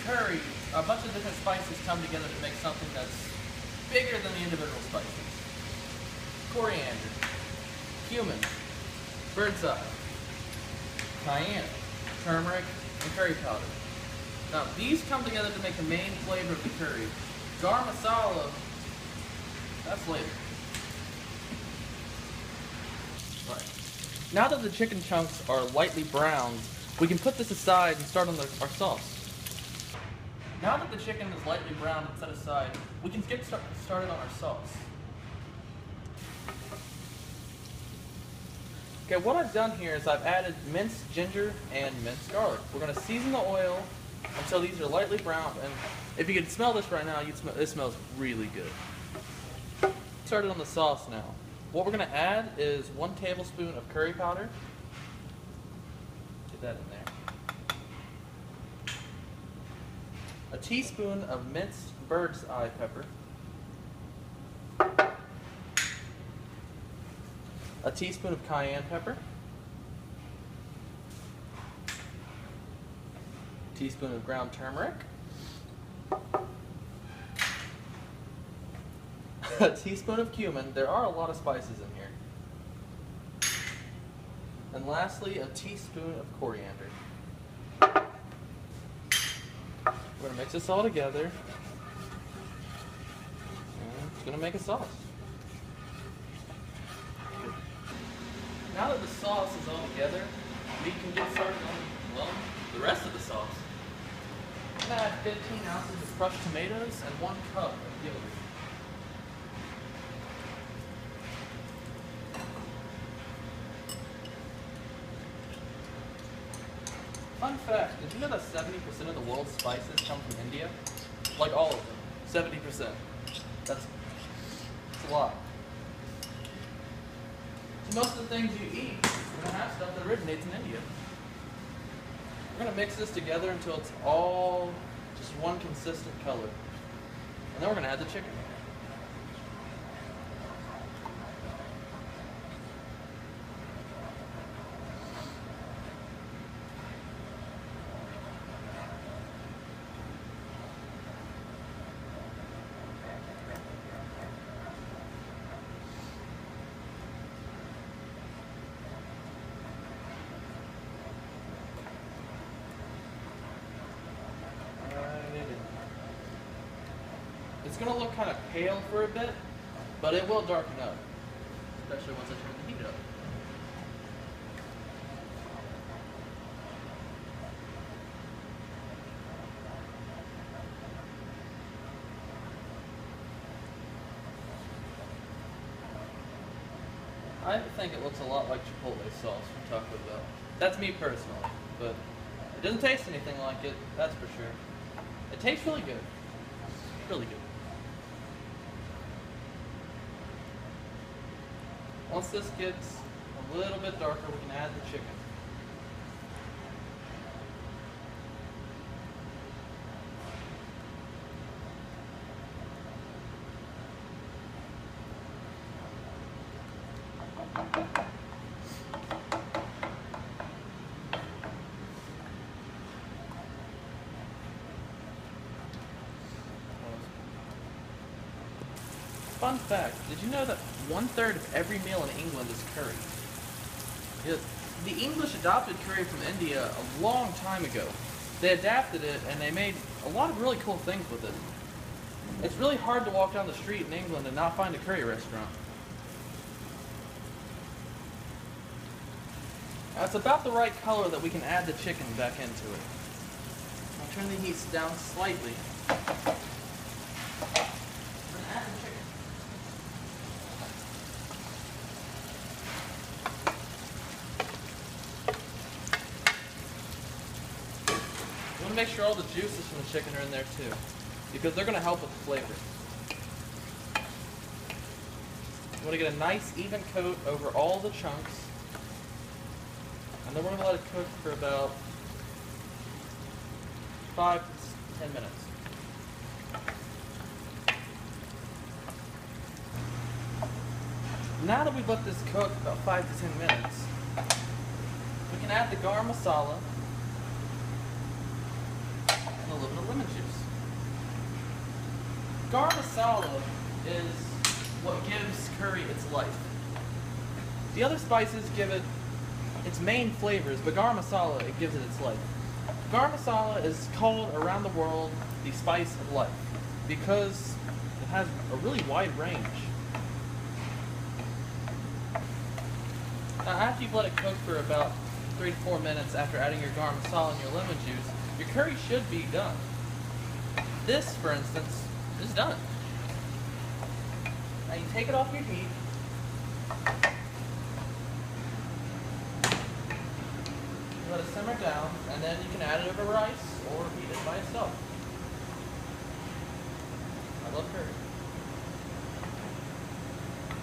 curry, a bunch of different spices come together to make something that's bigger than the individual spices. Coriander, cumin, bird's eye, cayenne, turmeric, and curry powder. Now these come together to make the main flavor of the curry. Garam masala, that's later. Right. Now that the chicken chunks are lightly browned, we can put this aside and start on our sauce. Now that the chicken is lightly browned and set aside, we can get started on our sauce. Okay, what I've done here is I've added minced ginger and minced garlic. We're going to season the oil until these are lightly browned, and if you can smell this right now, this smells really good. Started on the sauce now. What we're going to add is 1 tablespoon of curry powder. Get that in there. A teaspoon of minced bird's eye pepper. A teaspoon of cayenne pepper. A teaspoon of ground turmeric. A teaspoon of cumin. There are a lot of spices in here. And lastly, a teaspoon of coriander. We're going to mix this all together. And it's going to make a sauce. Now that the sauce is all together, we can get started on, well, the rest of the sauce. I'm going to add 15 ounces of crushed tomatoes and 1 cup of yogurt. Fun fact, did you know that 70% of the world's spices come from India? Like all of them. 70%. That's a lot. So most of the things you eat, you're going to have stuff that originates in India. We're going to mix this together until it's all just one consistent color. And then we're going to add the chicken. It's going to look kind of pale for a bit, but it will darken up, especially once I turn the heat up. I think it looks a lot like Chipotle sauce from Taco Bell. That's me personally, but it doesn't taste anything like it, that's for sure. It tastes really good. Really good. Once this gets a little bit darker, we can add the chicken. Fun fact, did you know that 1/3 of every meal in England is curry? Yeah, the English adopted curry from India a long time ago. They adapted it and they made a lot of really cool things with it. It's really hard to walk down the street in England and not find a curry restaurant. That's about the right color that we can add the chicken back into it. I'll turn the heat down slightly. Make sure all the juices from the chicken are in there too, because they're going to help with the flavor. You want to get a nice even coat over all the chunks, and then we're going to let it cook for about 5 to 10 minutes. Now that we've let this cook about 5 to 10 minutes, we can add the garam masala, a little bit of lemon garam masala is what gives curry its life. The other spices give it its main flavors, but garam masala, it gives it its life. Garam masala is called around the world the spice of life because it has a really wide range. Now, after you've let it cook for about 3 to 4 minutes after adding your garam masala and your lemon juice, your curry should be done. This, for instance, is done. Now you take it off your heat. Let it simmer down, and then you can add it over rice or eat it by itself. I love curry.